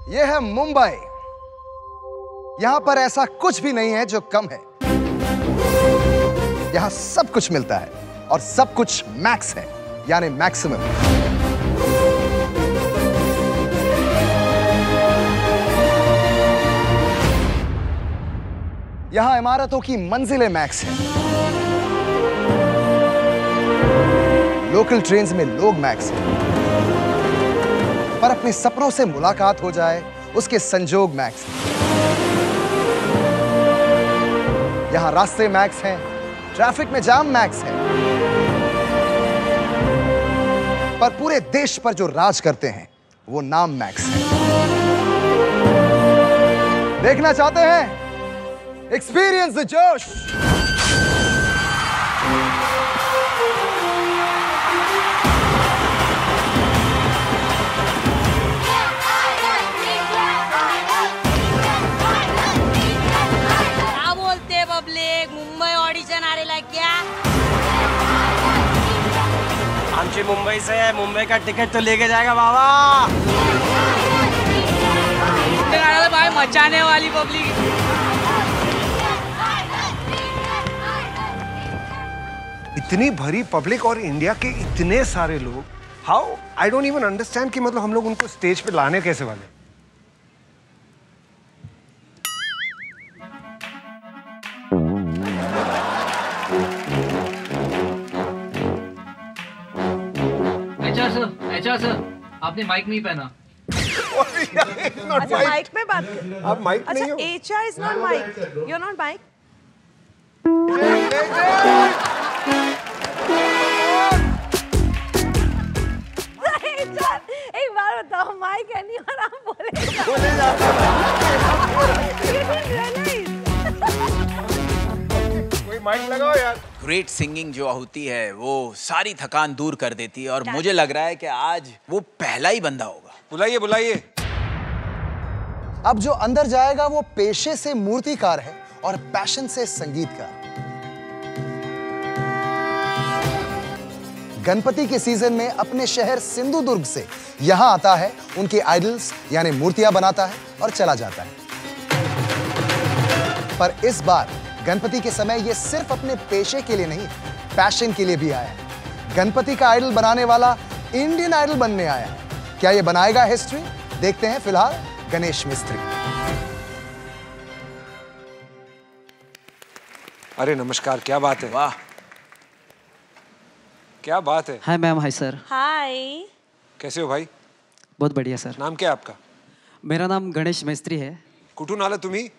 ये है मुंबई। यहां पर ऐसा कुछ भी नहीं है जो कम है। यहां सब कुछ मिलता है और सब कुछ मैक्स है, यानी मैक्सिमम। यहां इमारतों की मंजिलें मैक्स हैं, लोकल ट्रेन्स में लोग मैक्स हैं, पर अपने सपनों से मुलाकात हो जाए उसके संजोग मैक्स हैं। यहां रास्ते मैक्स हैं, ट्रैफिक में जाम मैक्स है, पर पूरे देश पर जो राज करते हैं वो नाम मैक्स है। देखना चाहते हैं? एक्सपीरियंस द जोश। क्या बोलते पब्लिक? मुंबई ऑडिशन आलेला क्या? आमची मुंबई से है, मुंबई का टिकट तो लेके जाएगा बाबा। भाई मचाने वाली पब्लिक। इतनी भरी पब्लिक और इंडिया के इतने सारे लोग, how I don't even understand कि मतलब हम लोग उनको स्टेज पे लाने कैसे वाले। एचआर सर, आपने माइक नहीं पहना। अच्छा माइक में बात कर। आप माइक नहीं अच्छा हो। HR is not mic. You're not mic. HR, एक बार बताओ माइक है नहीं और आप बोले जाते कोई माइक लगाओ यार। ग्रेट सिंगिंग जो होती है वो सारी थकान दूर कर देती है और मुझे लग रहा है कि आज वो पहला ही बंदा होगा। बुलाइए बुलाइए। अब जो अंदर जाएगा वो पेशे से मूर्तिकार है और पैशन से संगीतकार। गणपति के सीजन में अपने शहर सिंधुदुर्ग से यहां आता है, उनके आइडल्स यानी मूर्तियां बनाता है और चला जाता है। पर इस बार गणपति के समय ये सिर्फ अपने पेशे के लिए नहीं, पैशन के लिए भी आया है। गणपति का आइडल बनाने वाला इंडियन आइडल बनने आया है। क्या ये बनाएगा हिस्ट्री? देखते हैं फिलहाल गणेश मिस्त्री। अरे नमस्कार, क्या बात है। वाह, क्या बात है। Hi ma'am. Hi sir. Hi. कैसे हो भाई? बहुत बढ़िया सर। नाम क्या है आपका? मेरा नाम गणेश मेस्त्री है. कुठून आला तुम्ही?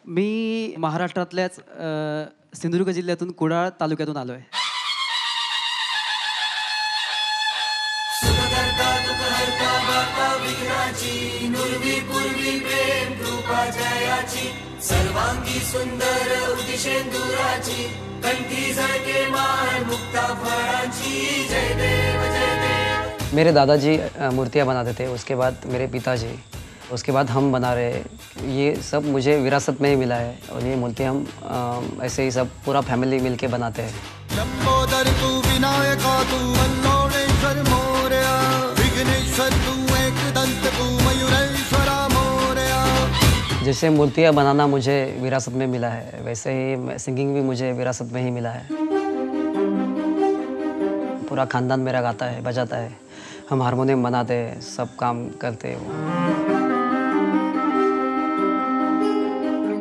मी महाराष्ट्रातल्याच सिंधुदुर्ग जिल्ह्यातून कुडाळ तालुक्यातून आलोय. सर्वांगी सुंदर उदिशेंदुराची कंठी झळके माळ मुक्ता फळाची जय देव जय देव. मेरे दादाजी मूर्तियाँ बनाते थे, उसके बाद मेरे पिताजी, उसके बाद हम बना रहे. ये सब मुझे विरासत में ही मिला है और ये मूर्तियाँ हम ऐसे ही सब पूरा फैमिली मिलके बनाते हैं. लंबोदर तू विनायका तू अल्लोणेश्वर मोरया विघ्नेश्वर तू एकदंत तू मयूरेश्वरा मोरया. जैसे मूर्तियाँ बनाना मुझे विरासत में मिला है, वैसे ही सिंगिंग भी मुझे विरासत में ही मिला है. पूरा खानदान मेरा गाता है, बजाता है, हम हारमोनियम बनाते हैं, सब काम करते हैं.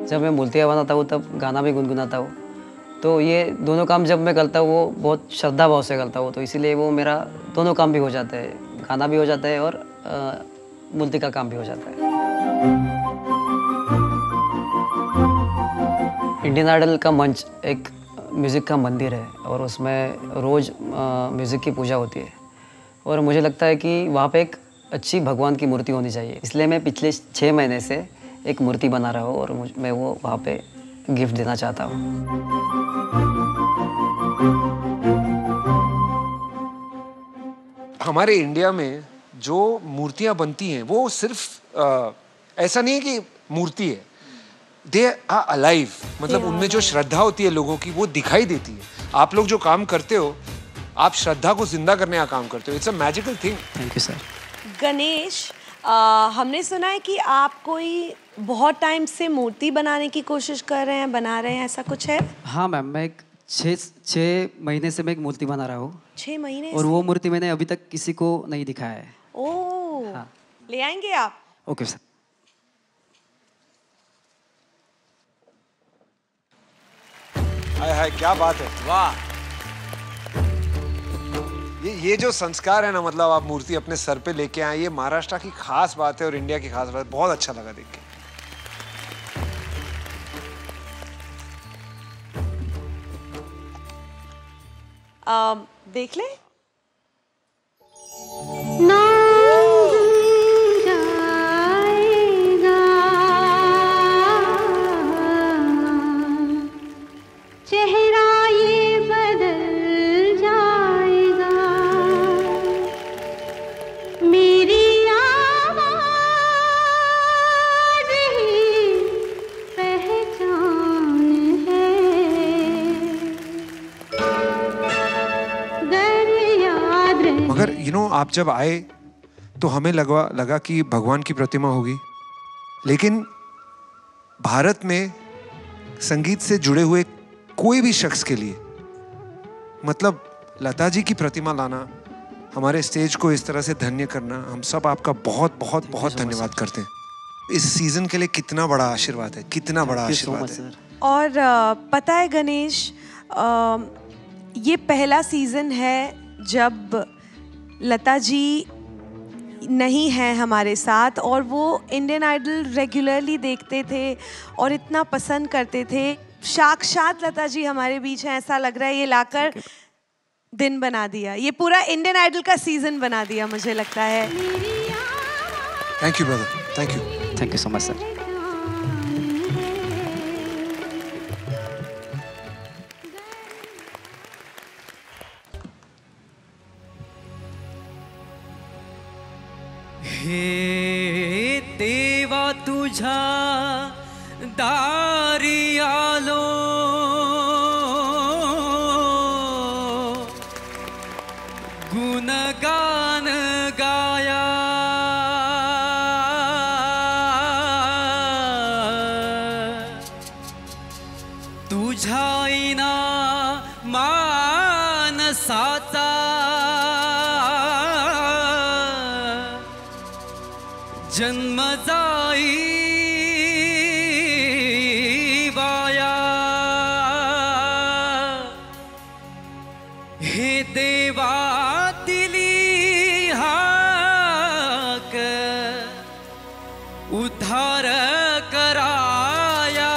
जब मैं मूर्तियाँ बनाता हूँ तब गाना भी गुनगुनाता हूँ. तो ये दोनों काम जब मैं करता हूँ वो बहुत श्रद्धा भाव से करता हूँ, तो इसीलिए वो मेरा दोनों काम भी हो जाता है, गाना भी हो जाता है और मूर्ति का काम भी हो जाता है. इंडियन आइडल का मंच एक म्यूज़िक का मंदिर है और उसमें रोज़ म्यूज़िक की पूजा होती है और मुझे लगता है कि वहाँ पे एक अच्छी भगवान की मूर्ति होनी चाहिए. इसलिए मैं पिछले 6 महीने से एक मूर्ति बना रहा हूँ और मैं वो वहाँ पे गिफ्ट देना चाहता हूँ. हमारे इंडिया में जो मूर्तियाँ बनती हैं वो सिर्फ ऐसा नहीं है कि मूर्ति है, दे आर अलाइव. मतलब उनमें जो श्रद्धा होती है लोगों की वो दिखाई देती है. आप लोग जो काम करते हो, आप श्रद्धा को जिंदा करने का काम करते हो. It's a magical thing. Thank you sir. Ganesh, हमने सुना है कि आप कोई बहुत टाइम से मूर्ति बनाने की कोशिश कर रहे हैं, बना रहे हैं, ऐसा कुछ है? हाँ मैम, मैं एक 6 महीने से मैं एक मूर्ति बना रहा हूँ। 6 महीने और वो मूर्ति मैंने अभी तक किसी को नहीं दिखाया है। ओह, हाँ। ले आएंगे आप? Okay sir. हाय हाय, क्या बात है, वाह। ये जो संस्कार है ना, मतलब आप मूर्ति अपने सर पे लेके आए, ये महाराष्ट्र की खास बात है और इंडिया की खास बात है। बहुत अच्छा लगा देख के। देख ले। चेहरा ये बदल जाएगा, मेरी आवाज़ ही पहचान है, गर याद रहे। मगर आप जब आए तो हमें लगा कि भगवान की प्रतिमा होगी, लेकिन भारत में संगीत से जुड़े हुए कोई भी शख्स के लिए, मतलब लता जी की प्रतिमा लाना, हमारे स्टेज को इस तरह से धन्य करना, हम सब आपका बहुत बहुत बहुत धन्यवाद करते हैं। इस सीजन के लिए कितना बड़ा आशीर्वाद है, कितना बड़ा आशीर्वाद है। और पता है गणेश, ये पहला सीजन है जब लता जी नहीं है हमारे साथ, और वो इंडियन आइडल रेगुलरली देखते थे और इतना पसंद करते थे। साक्षात लता जी हमारे बीच हैं, ऐसा लग रहा है ये लाकर दिन बना दिया, ये पूरा इंडियन आइडल का सीजन बना दिया, मुझे लगता है। Thank you brother, thank you so much sir. हे देवा तुझा दारी आलो, गुणगान गाया, तुझा इना मानसाचा जन्म जाई वाया, हे देवा दिली हाक उद्धार कराया,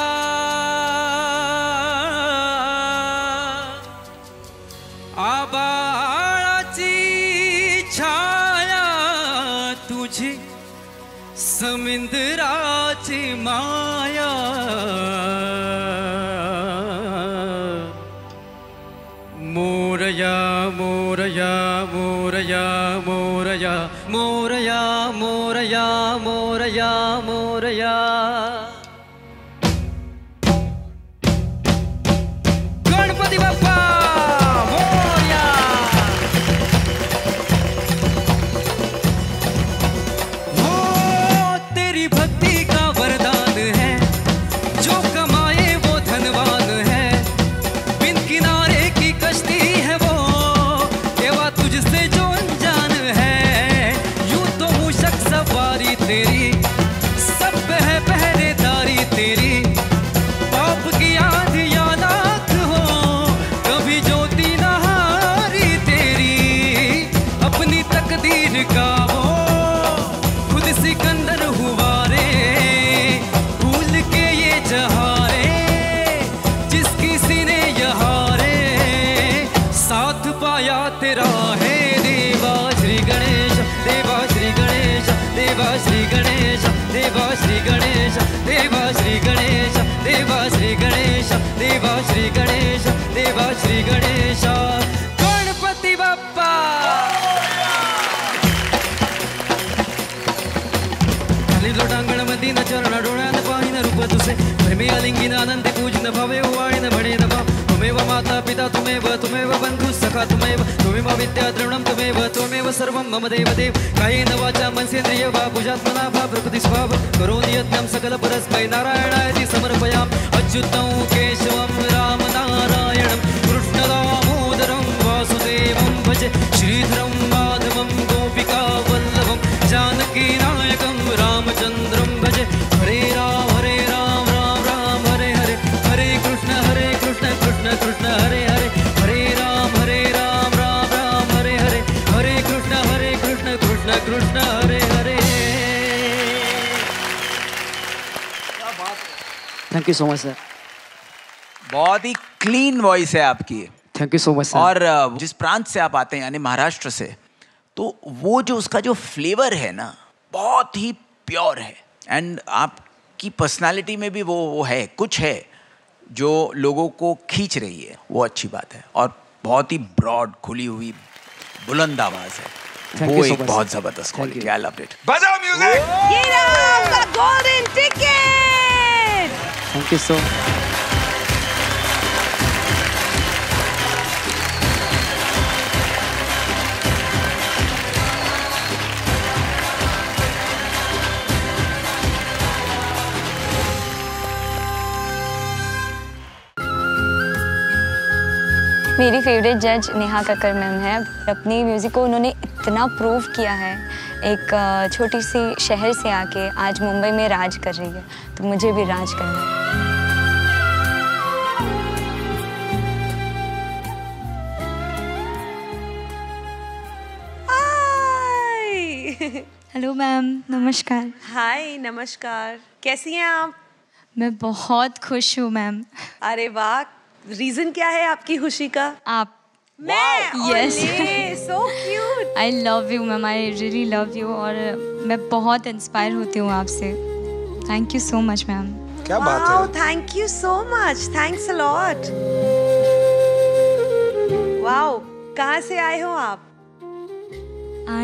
आबाळाची छाया तुझी, समुद्राची माया, मोरया मोरया मोरया मोरया मोरया मोरया मोरया मोरया, गणपति बाप्पा मोरया। भक्ति का वरदान है, जो कमाए वो धनवान है, बिन किनारे की कश्ती है वो, केवा तुझसे जो अनजान है। यूं तो मूषक सवारी तेरी, सब है पहरेदारी तेरी, पाप की आंधियां लाख हो, कभी ज्योति न हारी तेरी, अपनी तकदीर का वो खुद सिकंदर हुआ रे, भूल के ये जहारे, जिसकी सीने यहारे, साथ पाया तेरा है देवा श्री गणेश, देवा श्री गणेश, देवा श्री गणेश, देवा श्री गणेश, देवा श्री गणेश, देवा श्री गणेश, देवा श्री गणेश, देवा श्री गणेश, गणपति बाप्पा। लोटांगण मध्ये न चरण डोळ्यान पाहिन रूप तुसे, प्रेमी आलिंगिन आनंदी पूजन भवे वाणीन म्हणे नभा, तुमेव माता पिता तुमेव, तुमेव बंधु सखा तुमेव, तुमेव विद्या द्रविणम तुमेव, तुमेव सर्वं मम देवदेव कायेन वाचा मनसेन्द्रिय वा भुजात्मना वा प्रकृति स्वभाव करोमि यत्नं सकल परस्मै नारायणाय समर्पयामि अच्युतं केशवं राम नारायणं कृष्णदामोदरं वासुदेवं भजे श्रीधरं माधवं गोपिका वल्लभं जानकी नायकं रामचन्द्रं भजे हरे राम राम राम हरे हरे हरे कृष्ण कृष्ण कृष्ण हरे हरे हरे राम राम हरे हरे हरे कृष्ण कृष्ण कृष्ण हरे हरे। Thank you so much sir. बहुत ही क्लीन वॉइस है आपकी। Thank you so much sir. और जिस प्रांत से आप आते हैं यानी महाराष्ट्र से, तो वो जो उसका जो फ्लेवर है ना बहुत ही प्योर है। एंड आपकी पर्सनालिटी में भी वो है, कुछ है जो लोगों को खींच रही है, वो अच्छी बात है। और बहुत ही ब्रॉड खुली हुई बुलंद आवाज है, वो एक बहुत जबरदस्त क्वालिटी। I love it. बजाओ म्यूजिक। ये रहा आपका golden ticket. Thank you so much. मेरी फेवरेट जज नेहा कक्कर मैम है। अपनी म्यूज़िक को उन्होंने इतना प्रूव किया है, एक छोटी सी शहर से आके आज मुंबई में राज कर रही है, तो मुझे भी राज करना है। हेलो मैम, नमस्कार। हाय, नमस्कार। कैसी हैं आप? मैं बहुत खुश हूँ मैम। अरे वाह, रीजन क्या है आपकी खुशी का? आप। मैं? Yes. So cute. I love you ma'am, I really love you. और मैं बहुत इंस्पायर होती हूँ आपसे। Thank you so much ma'am. क्या बात है। Thank you so much, thanks a lot. Wow, कहाँ से आए हो आप?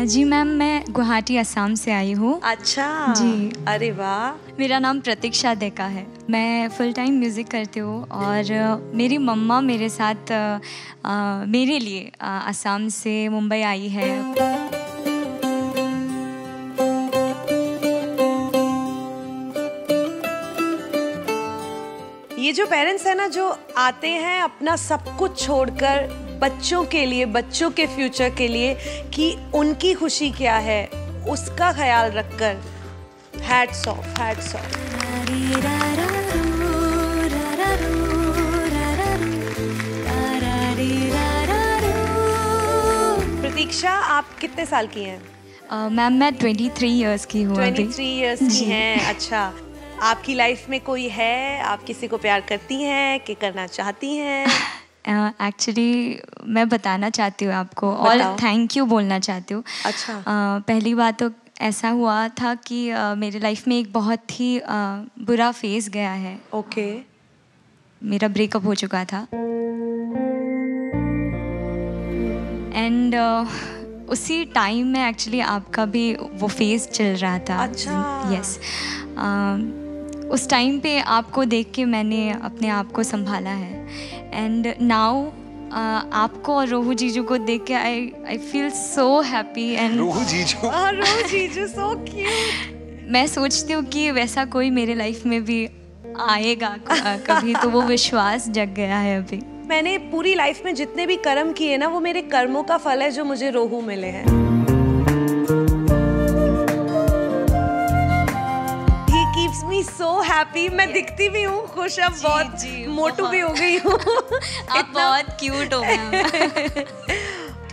जी मैम, मैं गुवाहाटी असम से आई हूँ। अच्छा जी। अरे वाह। मेरा नाम प्रतीक्षा देका है। मैं फुल टाइम म्यूज़िक करती हूँ और मेरी मम्मा मेरे साथ मेरे लिए असम से मुंबई आई है। ये जो पेरेंट्स हैं ना, जो आते हैं अपना सब कुछ छोड़कर बच्चों के लिए, बच्चों के फ्यूचर के लिए, कि उनकी खुशी क्या है उसका ख्याल रखकर, हैट्स ऑफ, हैट्स ऑफ। प्रतीक्षा, आप कितने साल की हैं? मैम मैं 23 इयर्स की हूँ। 23 इयर्स की हैं। अच्छा, आपकी लाइफ में कोई है? आप किसी को प्यार करती हैं कि करना चाहती हैं? एक्चुअली मैं बताना चाहती हूँ आपको और थैंक यू बोलना चाहती हूँ। अच्छा। पहली बात तो ऐसा हुआ था कि मेरे लाइफ में एक बहुत ही बुरा फेज गया है। ओके। मेरा ब्रेकअप हो चुका था एंड उसी टाइम में एक्चुअली आपका भी वो फेज चल रहा था। अच्छा। यस। उस टाइम पे आपको देख के मैंने अपने आप को संभाला है एंड नाउ आपको और रोहू जीजू को देख के I feel so happy. And Rohu जीजू सो क्यूट। मैं सोचती हूँ कि वैसा कोई मेरे लाइफ में भी आएगा कभी, तो वो विश्वास जग गया है अभी। मैंने पूरी लाइफ में जितने भी कर्म किए ना, वो मेरे कर्मों का फल है जो मुझे रोहू मिले हैं। Keeps me so happy। मैं दिखती भी हूँ खुश, अब बहुत मोटू भी हो गई हूँ। आप बहुत क्यूट हो मैम।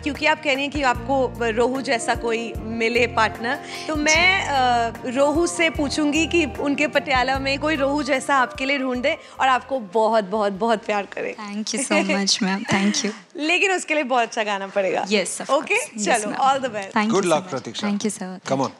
क्योंकि आप कह रही हैं कि आपको रोहू जैसा कोई मिले पार्टनर, तो मैं रोहू से पूछूंगी कि उनके पटियाला में कोई रोहू जैसा आपके लिए ढूंढ दे और आपको बहुत बहुत बहुत प्यार करे। Thank you so much ma'am, thank you. लेकिन उसके लिए बहुत अच्छा गाना पड़ेगा। यस। ओके, चलो, all the best. Good luck Pratiksha. Thank you sir. Come on.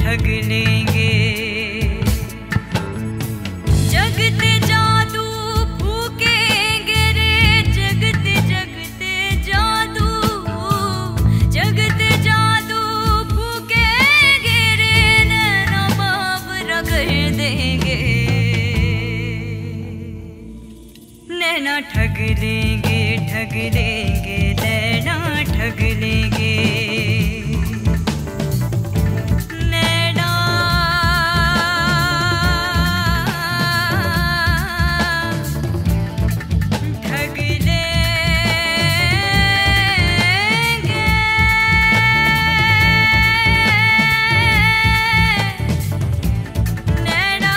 ठग लेंगे। जगते जादू फूकेंगे रे, जगते जगते जादू, जगते जादू फूकेंगे रे, नैना बावरा कर देंगे। नैना ठग लेंगे, ठग लेंगे, नैना ठग लेंगे। नैना ठग लेंगे। नैना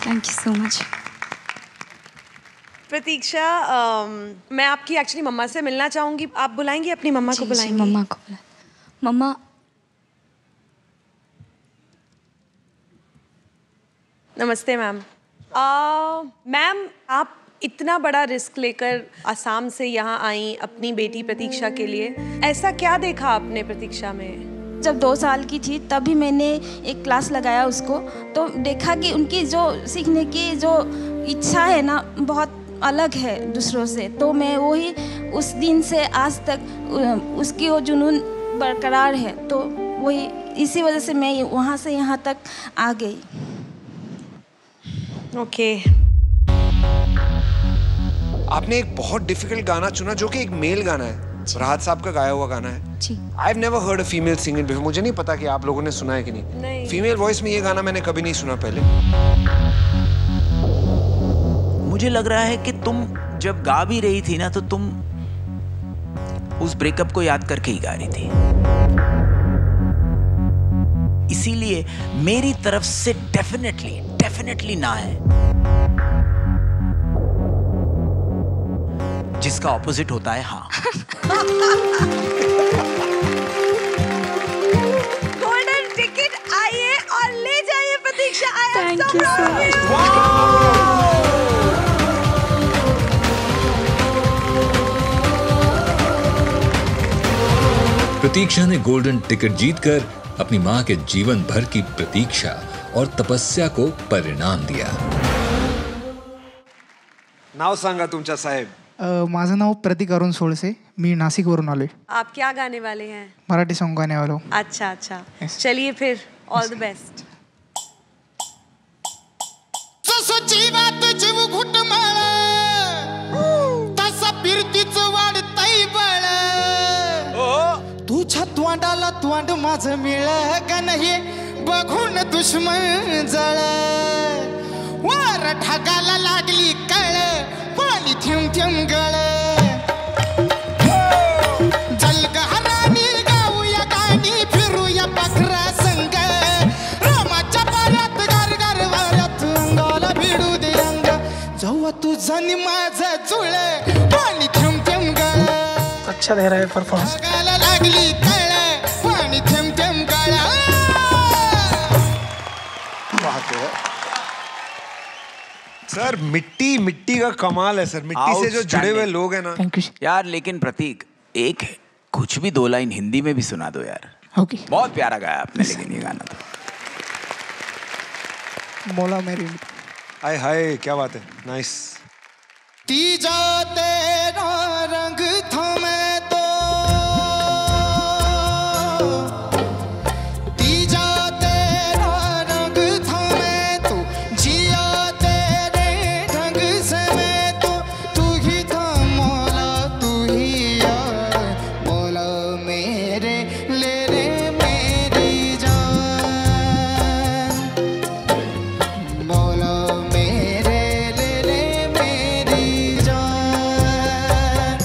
थैंक यू सो मच। प्रतीक्षा, मैं आपकी एक्चुअली मम्मा से मिलना चाहूंगी। आप बुलाएंगी अपनी मम्मा को? बुलाएंगी मम्मा को। मम्मा, नमस्ते मैम। मैम, आप इतना बड़ा रिस्क लेकर असम से यहाँ आई अपनी बेटी प्रतीक्षा के लिए, ऐसा क्या देखा आपने प्रतीक्षा में? जब 2 साल की थी तभी मैंने एक क्लास लगाया उसको, तो देखा कि उनकी जो सीखने की जो इच्छा है ना बहुत अलग है दूसरों से। तो मैं वही उस दिन से आज तक उसकी वो जुनून बरकरार है, तो वही इसी वजह से मैं वहाँ से यहाँ तक आ गई। ओके। आपने एक बहुत डिफिकल्ट गाना चुना जो कि एक मेल गाना है, राहत साहब का गाया हुआ गाना है। I've never heard a female sing it before. मुझे नहीं पता कि आप लोगों ने सुना है कि नहीं। फीमेल वॉइस में ये गाना मैंने कभी नहीं सुना पहले। मुझे लग रहा है कि तुम जब गा भी रही थी ना, तो तुम उस ब्रेकअप को याद करके ही गा रही थी। इसीलिए मेरी तरफ से डेफिनेटली ना है। जिसका ऑपोजिट होता है हाँ। गोल्डन टिकट आइए और ले जाइए Pratiksha. Thank you so much. Pratiksha ने गोल्डन टिकट जीतकर अपनी मां के जीवन भर की प्रतीक्षा और तपस्या को परिणाम दिया। नाव सांगा तुमच्या साहेब। माझं नाव प्रतीक अरुण सोळसे, मी नाशिकवरून आलोय। आप क्या गाने वाले हैं? मराठी सॉन्ग गाने वाला हूँ। अच्छा अच्छा, चलिए फिर, ऑल द बेस्ट। जसं जीवात जीव घुटमळ तसा फिरतीच वाढतंय बळ। तुझ्या तोंडाला तोंड माझं मिळ का नाही बघून दुश्मन जळ। वर ढगाला लागली कळ पाणी थेंब थेंब गळ। जलगहरानी गाऊया गाणी फिरूया बकरा संग। रामाच्या पाण्यात गार वाऱ्यात अंगाला भिडू दे अंग। जेव्हा तुझं आणि माझं जुळ पाणी थेंब थेंब गळ। अच्छा दे रहा है परफॉर्मेंस। गाला लागली कळ पाणी थेंब थेंब गळ। सर मिट्टी का कमाल है सर। मिट्टी से जो जुड़े हुए लोग हैं ना। यार लेकिन प्रतीक, एक कुछ भी 2 लाइन हिंदी में भी सुना दो यार। ओके। बहुत प्यारा गाया आपने लेकिन ये गाना तो। मौला मेरी। हाय हाय, क्या बात है, नाइस। तीजा तेरा रंग था मैं तो, तीजा तेरा रंग था मैं तो, जिया तेरे ढंग से मैं तो। तू ही था मौला तू ही यार, मौला मेरे ले रे मेरी जान। मौला मेरे ले रे मेरी जान।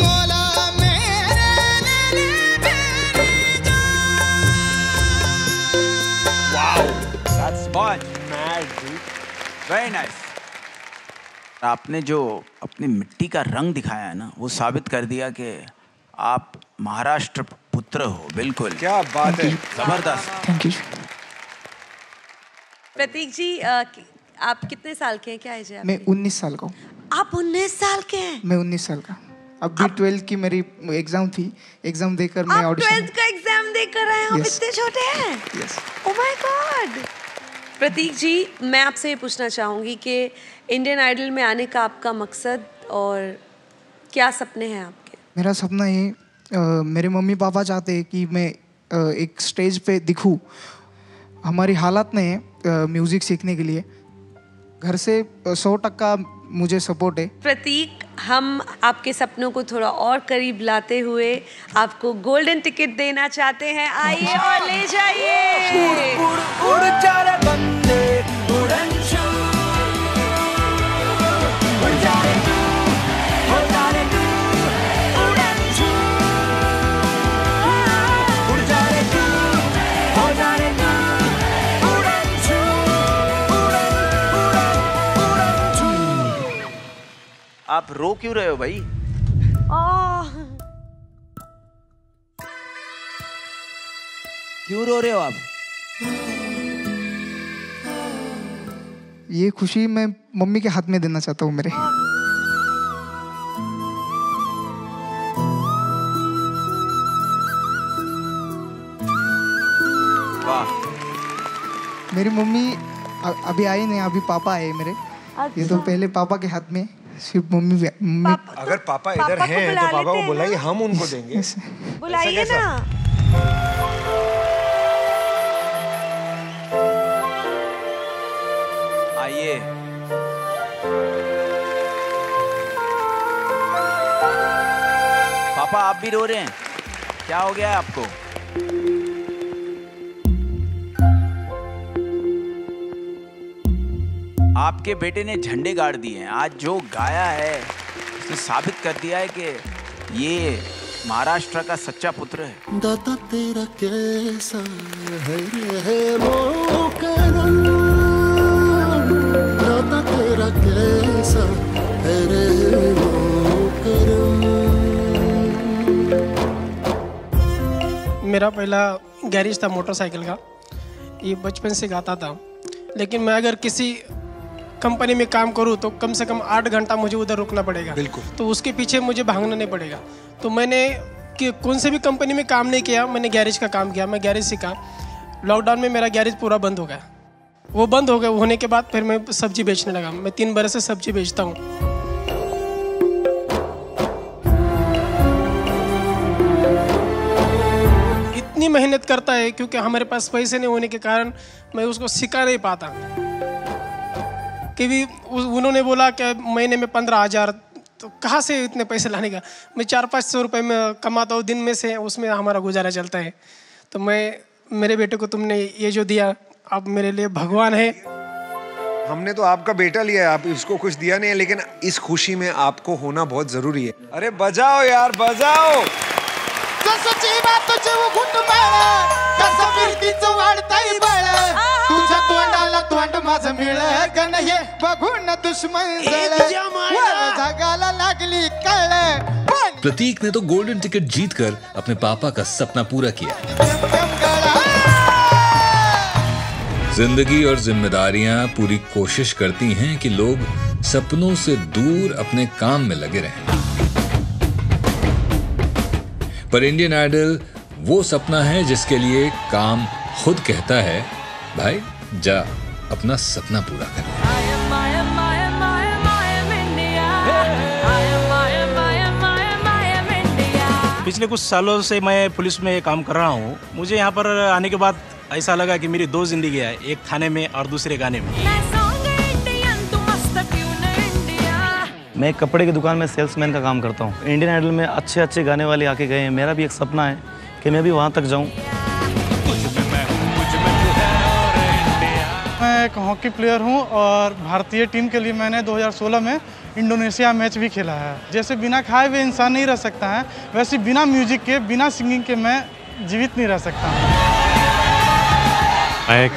मौला मेरे ले रे मेरी जान। Wow, that's fun. Mad, dude. Very nice. आपने जो अपनी मिट्टी का रंग दिखाया है ना, वो साबित कर दिया कि आप महाराष्ट्र पुत्र हो। बिल्कुल, क्या बात है, जबरदस्त। Thank you. प्रतीक जी, आप कितने साल के हैं? क्या एज है आपकी? मैं 19 साल का हूँ। आप 19 साल के हैं? मैं 19 साल का। अभी 12th की मेरी एग्जाम थी, एग्जाम देकर मैं आप ऑडिशन 12th का एग्जाम देकर आए हैं? आप इतने छोटे हैं? Yes. Oh my god. Pratik ji, मैं आपसे ये पूछना चाहूँगी कि इंडियन आइडल में आने का आपका मकसद और क्या सपने हैं आपके? मेरा सपना ये, मेरे मम्मी पापा चाहते हैं कि मैं एक स्टेज पे दिखूं। हमारी हालत नहीं है म्यूज़िक सीखने के लिए। घर से 100% मुझे सपोर्ट है। प्रतीक, हम आपके सपनों को थोड़ा और करीब लाते हुए आपको गोल्डन टिकट देना चाहते हैं। आइए और ले जाइए। उड़ जा रे बंदे उड़न शू, उड़ जा रे तू, हो जा रे तू, उड़न शू, उड़ जा रे तू, हो जा रे तू, उड़न शू, उड़न शू। आप रो क्यों रहे हो भाई? क्यों रो रहे हो आप? ये खुशी मैं मम्मी के हाथ में देना चाहता हूँ मेरे। वाह। मेरी मम्मी अभी आई नहीं, अभी पापा आए मेरे। ये तो पहले पापा के हाथ में, सिर्फ मम्मी। अगर पापा इधर हैं तो पापा को बुलाइए, हम उनको देंगे। बुलाइए ना। आइए। पापा, आप भी रो रहे हैं? क्या हो गया है आपको? आपके बेटे ने झंडे गाड़ दिए हैं। आज जो गाया है उसने साबित कर दिया है कि ये महाराष्ट्र का सच्चा पुत्र है। दाता तेरा कैसा है वो करम, दाता तेरा कैसा है रे वो करम। मेरा पहला गैरेज था मोटरसाइकिल का। ये बचपन से गाता था, लेकिन मैं अगर किसी कंपनी में काम करूँ तो कम से कम 8 घंटा मुझे उधर रुकना पड़ेगा। बिल्कुल। तो उसके पीछे मुझे भागना नहीं पड़ेगा। तो मैंने कि कौन से भी कंपनी में काम नहीं किया, मैंने गैरेज का काम किया। मैं गैरेज सीखा। लॉकडाउन में मेरा गैरेज पूरा बंद हो गया। वो बंद हो गया होने के बाद फिर मैं सब्जी बेचने लगा। मैं 3 बरस से सब्जी बेचता हूँ। इतनी मेहनत करता है क्योंकि हमारे पास पैसे नहीं होने के कारण मैं उसको सिखा नहीं पाता। कि भी उन्होंने बोला कि महीने में 15,000, तो कहाँ से इतने पैसे लाने का? मैं 400-500 रुपये में कमाता हूँ दिन में से, उसमें हमारा गुजारा चलता है। तो मैं, मेरे बेटे को तुमने ये जो दिया, आप मेरे लिए भगवान है। हमने तो आपका बेटा लिया है, आप इसको कुछ दिया नहीं है, लेकिन इस खुशी में आपको होना बहुत जरूरी है। अरे बजाओ यार, बजाओ। तुझ्या तोंडाला तोंड माझं मिळ गण हे बघून दुश्मन जगाला लागली कळ। प्रतीक ने तो गोल्डन टिकट जीतकर अपने पापा का सपना पूरा किया। जिंदगी और जिम्मेदारियां पूरी कोशिश करती हैं कि लोग सपनों से दूर अपने काम में लगे रहें। पर इंडियन आइडल वो सपना है जिसके लिए काम खुद कहता है, भाई जा अपना सपना पूरा कर। पिछले कुछ सालों से मैं पुलिस में काम कर रहा हूँ। मुझे यहाँ पर आने के बाद ऐसा लगा कि मेरी 2 जिंदगी है, एक थाने में और दूसरे गाने में। मैं कपड़े की दुकान में सेल्समैन का काम करता हूँ। इंडियन आइडल में अच्छे अच्छे गाने वाले आके गए हैं। मेरा भी एक सपना है कि मैं भी वहाँ तक जाऊँ। मैं एक हॉकी प्लेयर हूँ और भारतीय टीम के लिए मैंने 2016 में इंडोनेशिया मैच भी खेला है। जैसे बिना खाए हुए इंसान नहीं रह सकता है, वैसे बिना म्यूजिक के, बिना सिंगिंग के मैं जीवित नहीं रह सकता। मैं एक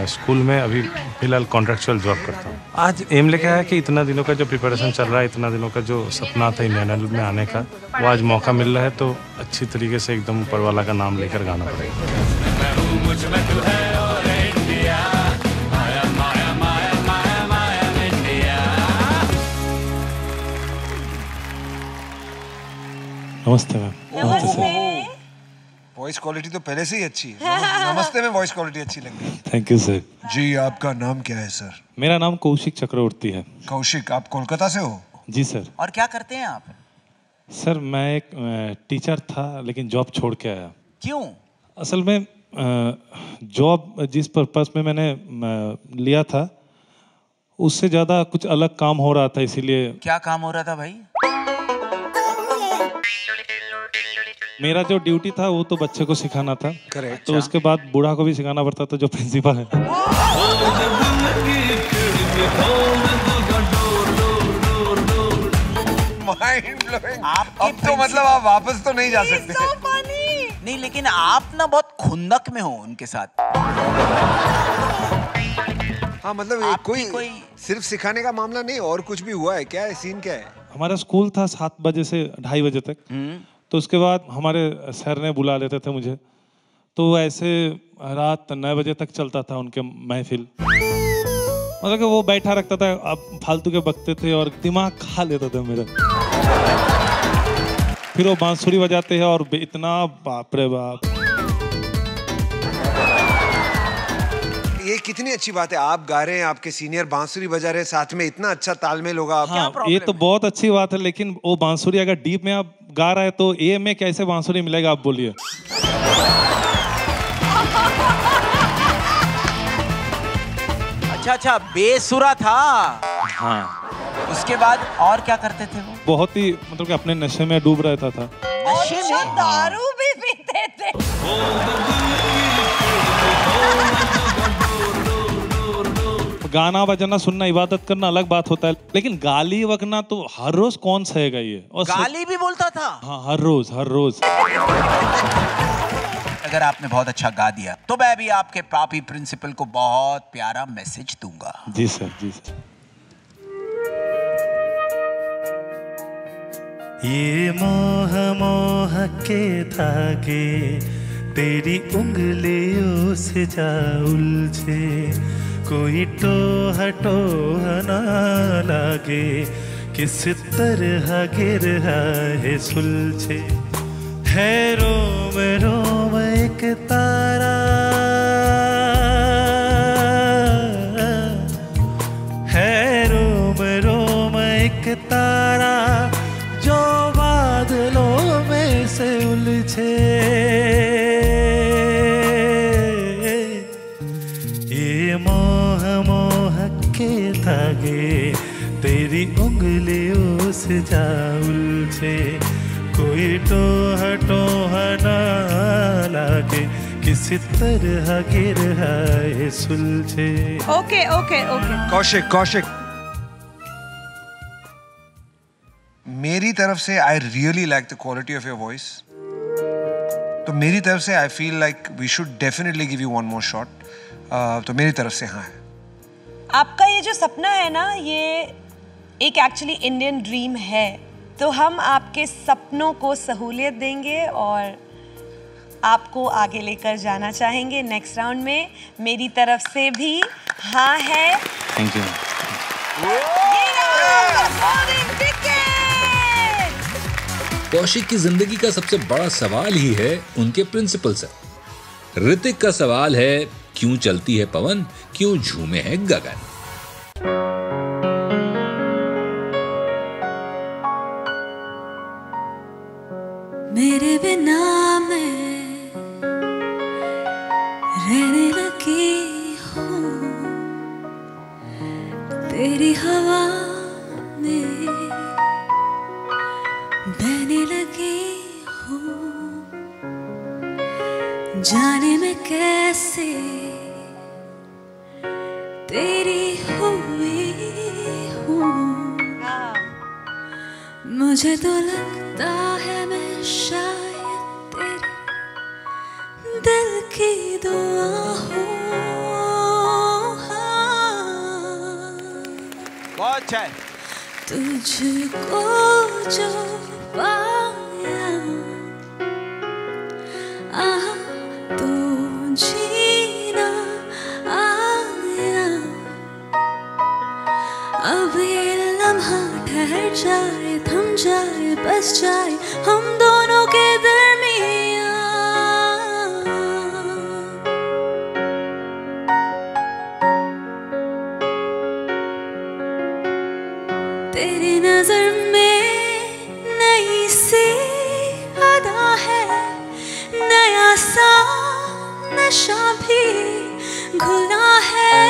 स्कूल में अभी फिलहाल कॉन्ट्रेक्चुअल जॉब करता हूँ। आज एम लेके आया कि इतना दिनों का जो प्रिपरेशन चल रहा है, इतना दिनों का जो सपना था इंडियन आइडल में आने का, वो आज मौका मिल रहा है, तो अच्छी तरीके से एकदम ऊपर वाला का नाम लेकर गाना पड़ेगा। नमस्ते मैम। नमस्ते सर। वॉइस क्वालिटी तो पहले से ही अच्छी है। नमस्ते में वॉइस क्वालिटी अच्छी लग गई। Thank you sir. जी, आपका नाम क्या है सर? मेरा नाम कौशिक चक्रवर्ती है। कौशिक, आप कोलकाता से हो? जी सर। और क्या करते हैं आप? सर मैं एक टीचर था, लेकिन जॉब छोड़ के आया। क्यों? असल में जॉब जिस पर्पस में मैंने लिया था, उससे ज़्यादा कुछ अलग काम हो रहा था, इसीलिए। क्या काम हो रहा था भाई? मेरा जो ड्यूटी था वो तो बच्चे को सिखाना था। करेक्ट। तो उसके बाद बूढ़ा को भी सिखाना पड़ता था, जो प्रिंसिपल है। Mind blowing. अब तो मतलब आप वापस तो नहीं जा सकते। नहीं, लेकिन आप ना बहुत खुंदक में हो उनके साथ। हाँ, मतलब कोई सिर्फ सिखाने का मामला नहीं, और कुछ भी हुआ है क्या? है सीन क्या है? हमारा स्कूल था 7 बजे से 2:30 बजे तक। तो उसके बाद हमारे सर ने बुला लेते थे मुझे, तो ऐसे रात 9 बजे तक चलता था उनके महफिल। मतलब कि वो बैठा रखता था, अब फालतू के बकते थे और दिमाग खा लेता था मेरा। फिर वो बांसुरी बजाते हैं और इतना बाप रे बाप। ये कितनी अच्छी बात है, आप गा रहे हैं, आपके सीनियर बांसुरी बजा रहे हैं, साथ में इतना अच्छा तालमेल होगा। हाँ, ये तो बहुत अच्छी बात है, लेकिन वो बांसुरी अगर डीप में आप गा रहा है तो ए में कैसे बांसुरी मिलेगा, आप बोलिए। अच्छा, बेसुरा था। हाँ। उसके बाद और क्या करते थे वो? बहुत ही मतलब कि अपने नशे में डूब रहता था। नशे में? दारू भी पीते थे। गाना बजाना सुनना, इबादत करना अलग बात होता है, लेकिन गाली बकना तो हर रोज कौन सहेगा ये? और गाली भी बोलता था? हाँ, हर रोज। अगर आपने बहुत अच्छा गा दिया तो मैं भी आपके पापी प्रिंसिपल को बहुत प्यारा मैसेज दूंगा। जी सर, जी सर। ये मोह मोह के धागे तेरी उंगलियों से जा उलझे, कोई टोह ना लागे, किस तरह गिर है सुलझे। है रोम रोम एक तारा, है रोम रोम एक तारा, जो बादलों में से उलझे। ये मोह मोह के धागे तेरी उंगलियों से जा उलझे, कोई टोह ना लागे, किसी तरह गिर है सुलझे। ओके। कौशिक, मेरी तरफ से I really like the quality of your voice. तो मेरी तरफ से I feel like we should definitely give you one more shot. तो मेरी तरफ से हाँ है। आपका ये जो सपना है ना, ये एक एक्चुअली इंडियन ड्रीम है, तो हम आपके सपनों को सहूलियत देंगे और आपको आगे लेकर जाना चाहेंगे नेक्स्ट राउंड में। मेरी तरफ से भी हाँ है। Thank you. कौशिक की जिंदगी का सबसे बड़ा सवाल ही है उनके प्रिंसिपल से। ऋतिक का सवाल है, क्यों चलती है पवन, क्यों झूमे है गगन। मेरे बिना मैं रहने लगी हूँ, तेरी हवा में बहने लगी हूँ, जाने में कैसे तेरी हुई हूँ। मुझे तो लगता है मैं शायद तेरे दिल की दुआ हूँ। बहुत अच्छा है। तुझको जो पाया तो जीना आया। अब ये लम्हा ठहर जाए, थम जाए, बस जाए हम दोनों के दरमियां। तेरी नजर में नई सी अदा है, नया सा नशा भी घुला है।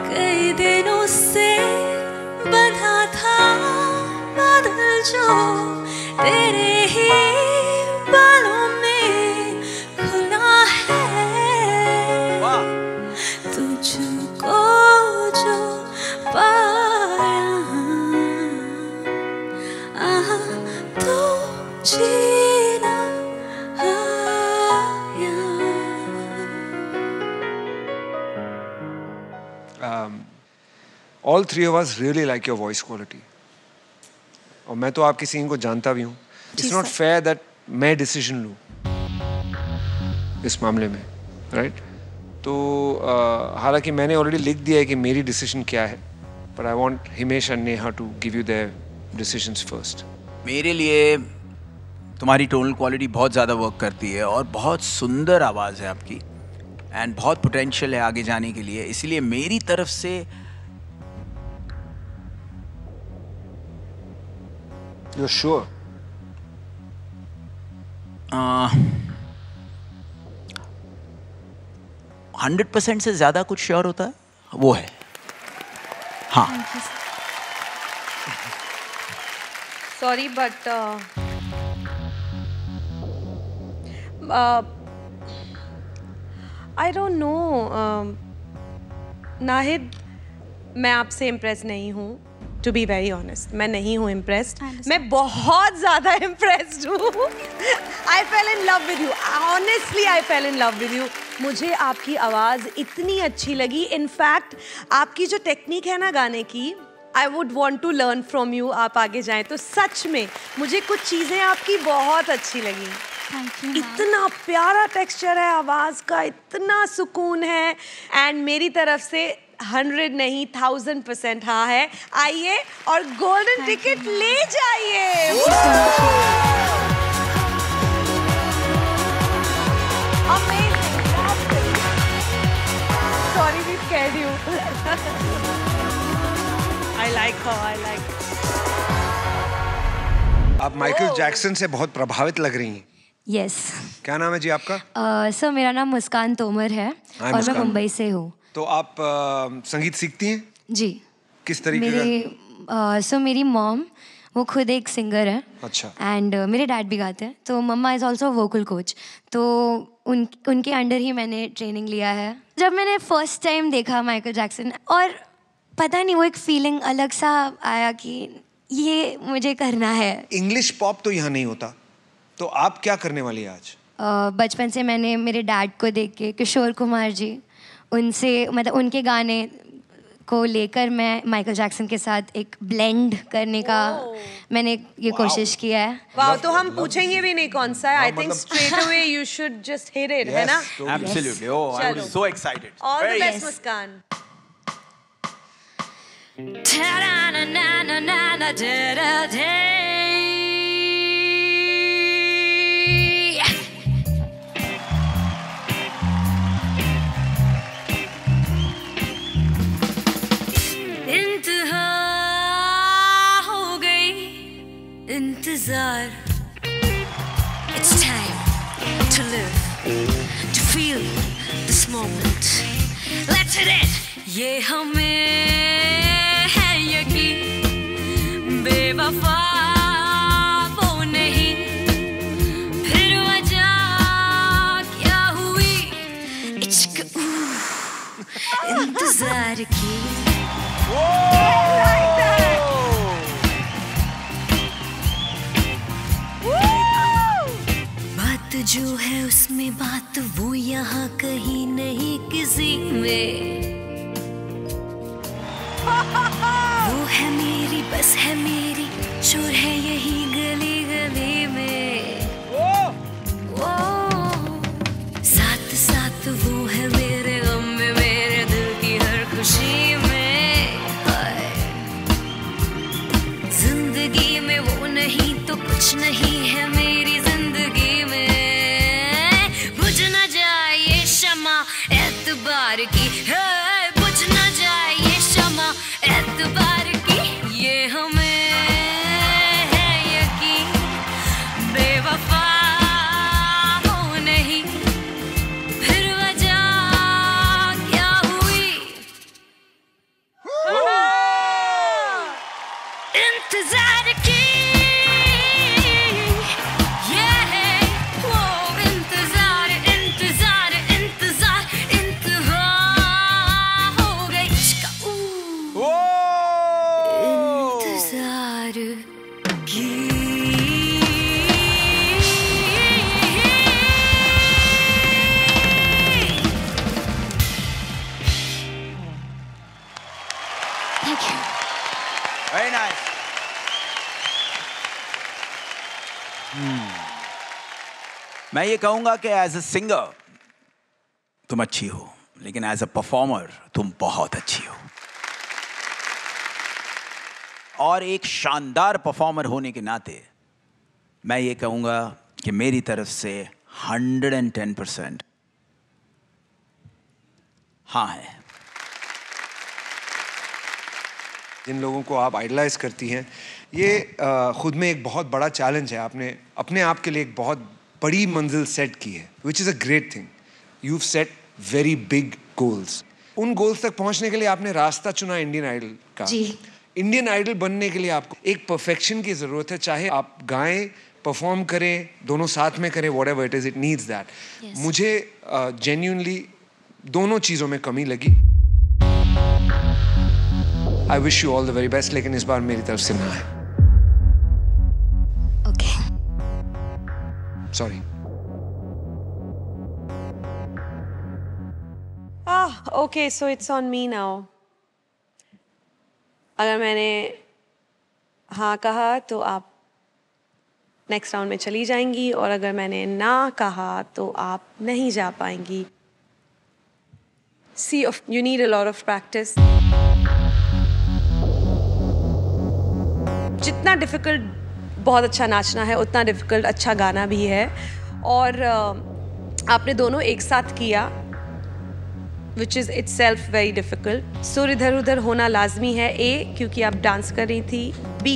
कई दिनों से बंधा था बादल जो तेरे ही बालों में खुला है। तुझको जो पाया तो जीना आया। All three of us really like your voice quality. और मैं तो आपकी सिंगिंग को जानता भी हूँ. It's not fair that मैं डिसीजन लूँ इस मामले में, right? तो हालांकि मैंने ऑलरेडी लिख दिया है कि मेरी डिसीजन क्या है, but I want Himesh and Neha to give you their decisions first. मेरे लिए तुम्हारी टोनल क्वालिटी बहुत ज़्यादा वर्क करती है और बहुत सुंदर आवाज़ है आपकी एंड बहुत पोटेंशियल है आगे जाने के लिए, इसीलिए मेरी तरफ से You're sure? 100% से ज़्यादा कुछ श्योर होता है वो है। हाँ। Sorry, but I don't know. Nahid, मैं आपसे इम्प्रेस नहीं हूँ. To be very honest, मैं नहीं हूँ impressed. मैं बहुत ज़्यादा impressed हूँ. I fell in love with you. Honestly, I fell in love with you. मुझे आपकी आवाज़ इतनी अच्छी लगी. In fact, आपकी जो टेक्निक है ना गाने की, I would want to learn from you. आप आगे जाएं तो सच में मुझे कुछ चीज़ें आपकी बहुत अच्छी लगी. इतना प्यारा टेक्सचर है आवाज़ का, इतना सुकून है. एंड मेरी तरफ से 100 नहीं 1000% हाँ है. आइए और गोल्डन टिकट ले जाइए. Sorry we scared you. I like her. I like her. आप माइकल जैक्सन से बहुत प्रभावित लग रही हैं. यस. क्या नाम है जी आपका? सर मेरा नाम मुस्कान तोमर है और मैं मुंबई से हूँ. तो आप संगीत सीखती हैं? जी. किस तरीके का? मेरी मॉम वो खुद एक सिंगर है. अच्छा. एंड मेरे डैड भी गाते हैं, तो मम्मा इज़ ऑल्सो वोकल कोच. तो उनके अंडर ही मैंने ट्रेनिंग लिया है. जब मैंने फर्स्ट टाइम देखा माइकल जैक्सन, और पता नहीं वो एक फीलिंग अलग सा आया कि ये मुझे करना है. इंग्लिश पॉप तो यहाँ नहीं होता, तो आप क्या करने वाली हैं आज? बचपन से मैंने मेरे डैड को देख के, किशोर कुमार जी, उनसे मतलब उनके गाने को लेकर मैं माइकल जैक्सन के साथ एक ब्लेंड करने का मैंने ये कोशिश किया है. वाह, तो हम पूछेंगे भी नहीं कौन सा है. I think straight away you should just hit it, है ना? Absolutely. Oh, I'm so excited. All the best, मुस्कान. इंतहा हो गई इंतजार. It's time to live, to feel this moment. Let's hit it. ये हमें है यकीन, बेवफा वो नहीं, फिर वजह क्या हुई, इश्क इंतजार की. बात जो है उसमें बात वो यहाँ कहीं नहीं किसी में. वो है मेरी बस है मेरी शोर है यही गली गली में वो साथ साथ वो है मेरे गम में मेरे दिल की हर खुशी में हाय। जिंदगी में वो नहीं तो कुछ नहीं है मेरी जिंदगी में बुझ न जाए ये शमा एतबार की है बुझ न जाए ये शमा एतबार की ये हमें है यकीन बेवफा हो नहीं फिर वजह क्या हुई इंतजार की Very nice. मैं ये कहूंगा कि एज अ सिंगर तुम अच्छी हो, लेकिन एज अ परफॉर्मर तुम बहुत अच्छी हो। और एक शानदार परफॉर्मर होने के नाते मैं ये कहूंगा कि मेरी तरफ से 110% हाँ है। जिन लोगों को आप आइडलाइज करती हैं, ये खुद में एक बहुत बड़ा चैलेंज है। आपने अपने आप के लिए एक बहुत बड़ी मंजिल सेट की है, which is a great thing. You set very big goals. उन गोल्स तक पहुंचने के लिए आपने रास्ता चुना इंडियन आइडल का। जी। इंडियन आइडल बनने के लिए आपको एक परफेक्शन की ज़रूरत है, चाहे आप गाएं, परफॉर्म करें, दोनों साथ में करें, whatever it is, it needs that. मुझे जेन्युइनली दोनों चीज़ों में कमी लगी। I wish you all the very best, लेकिन इस बार मेरी तरफ से ना है। Okay. Sorry. Okay, so it's on me now. अगर मैंने हाँ कहा तो आप नेक्स्ट राउंड में चली जाएंगी, और अगर मैंने ना कहा तो आप नहीं जा पाएंगी। See, you need a lot of practice. जितना डिफ़िकल्ट बहुत अच्छा नाचना है, उतना डिफ़िकल्ट अच्छा गाना भी है। और आपने दोनों एक साथ किया, which is itself very difficult. सुर इधर उधर होना लाजमी है। A, क्योंकि आप डांस कर रही थी। B,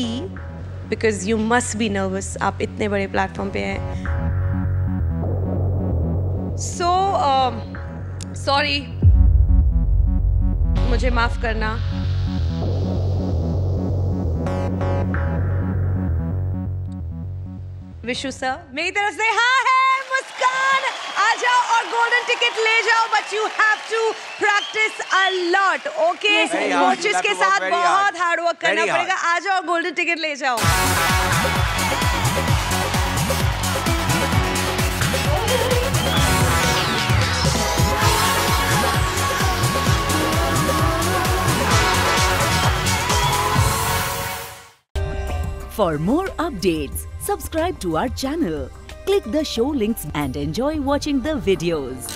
because you must be nervous, आप इतने बड़े प्लेटफॉर्म पे हैं। So, sorry, मुझे माफ़ करना। विशु सर, मेरी तरफ से हाँ है। मुस्कान, आ जाओ और गोल्डन टिकट ले जाओ, but you have to practise a lot, okay? Coaches के साथ बहुत हार्ड वर्क करना पड़ेगा। आ जाओ, गोल्डन टिकट ले जाओ। For more updates, subscribe to our channel, click the show links and enjoy watching the videos.